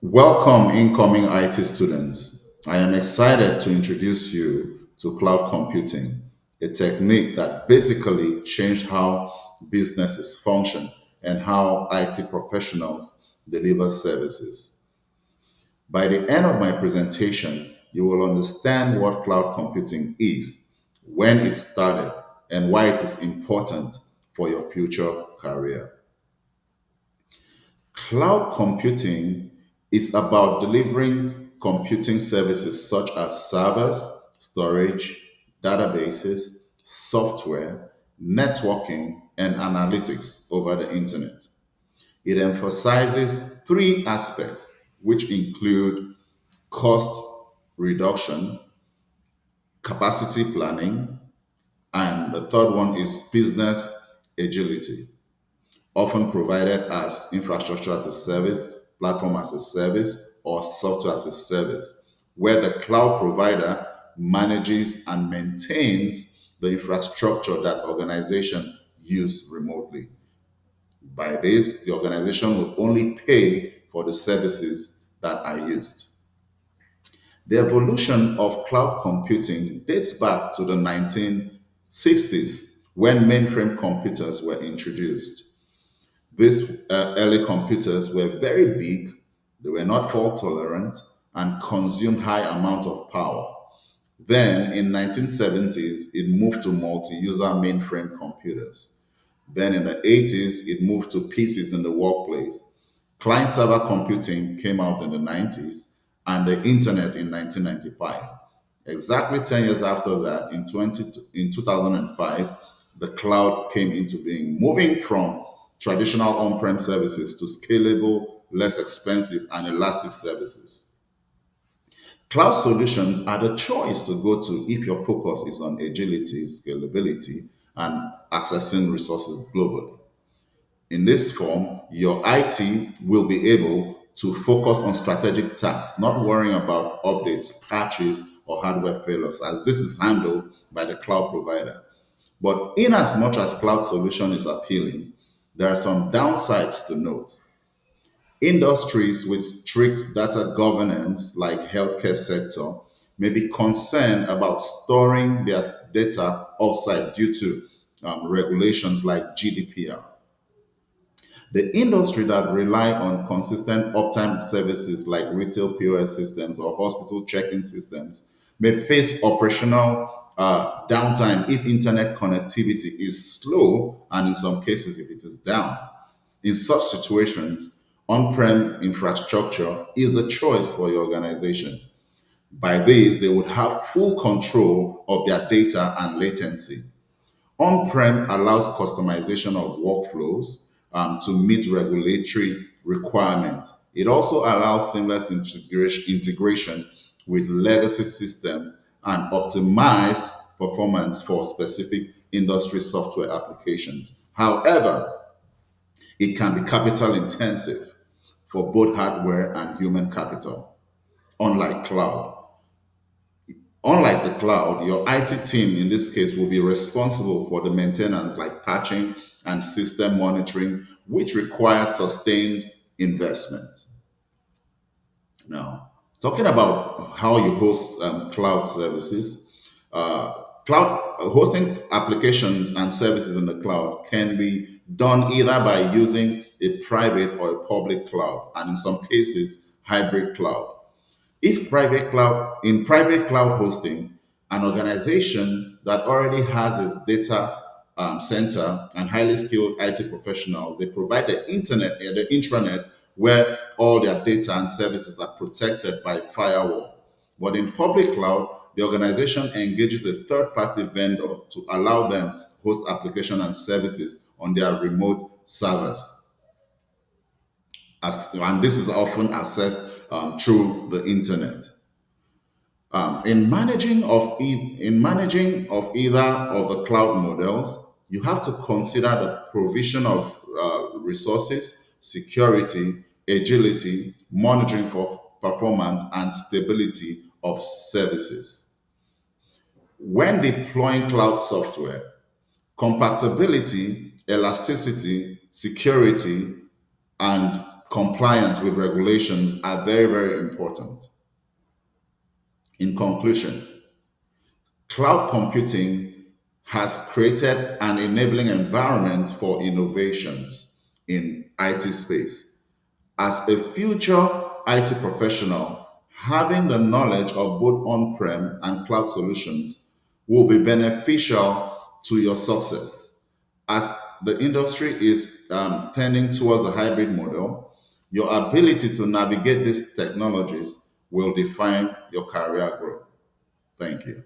Welcome, incoming IT students. I am excited to introduce you to cloud computing, a technique that basically changed how businesses function and how IT professionals deliver services. By the end of my presentation, you will understand what cloud computing is, when it started, and why it is important for your future career. Cloud computing is about delivering computing services such as servers, storage, databases, software, networking, and analytics over the internet. It emphasizes three aspects, which include cost reduction, capacity planning, and the third one is business agility, often provided as infrastructure as a service, platform as a service, or software as a service, where the cloud provider manages and maintains the infrastructure that organization use remotely. By this, the organization will only pay for the services that are used. The evolution of cloud computing dates back to the 1960s when mainframe computers were introduced. These early computers were very big, they were not fault tolerant, and consumed high amount of power. Then in 1970s, it moved to multi-user mainframe computers. Then in the 80s, it moved to PCs in the workplace. Client server computing came out in the 90s and the internet in 1995. Exactly 10 years after that, in 2005, the cloud came into being, moving from traditional on-prem services to scalable, less expensive, and elastic services. Cloud solutions are the choice to go to if your focus is on agility, scalability, and accessing resources globally. In this form, your IT will be able to focus on strategic tasks, not worrying about updates, patches, or hardware failures, as this is handled by the cloud provider. But in as much as cloud solution is appealing, there are some downsides to note. Industries with strict data governance, like healthcare sector, may be concerned about storing their data offsite due to regulations like GDPR. The industry that rely on consistent uptime services like retail POS systems or hospital check-in systems may face operational downtime if internet connectivity is slow and in some cases if it is down. In such situations, on-prem infrastructure is a choice for your organization. By this, they would have full control of their data and latency. On-prem allows customization of workflows to meet regulatory requirements. It also allows seamless integration with legacy systems and optimized performance for specific industry software applications. However, it can be capital intensive for both hardware and human capital, unlike cloud. Unlike the cloud, your IT team in this case will be responsible for the maintenance like patching and system monitoring, which requires sustained investment. Now, talking about how you host cloud services, cloud hosting applications and services in the cloud can be done either by using a private or a public cloud, and in some cases, hybrid cloud. If private cloud, in private cloud hosting, an organization that already has its data center and highly skilled IT professionals, they provide the intranet where all their data and services are protected by firewall. But in public cloud, the organization engages a third-party vendor to allow them host application and services on their remote servers. And this is often accessed through the internet. In managing of either of the cloud models, you have to consider the provision of resources, security, agility, monitoring for performance, and stability of services. When deploying cloud software, compatibility, elasticity, security, and compliance with regulations are very, very important. In conclusion, cloud computing has created an enabling environment for innovations in IT space. As a future IT professional, having the knowledge of both on-prem and cloud solutions will be beneficial to your success. As the industry is tending towards a hybrid model, your ability to navigate these technologies will define your career growth. Thank you.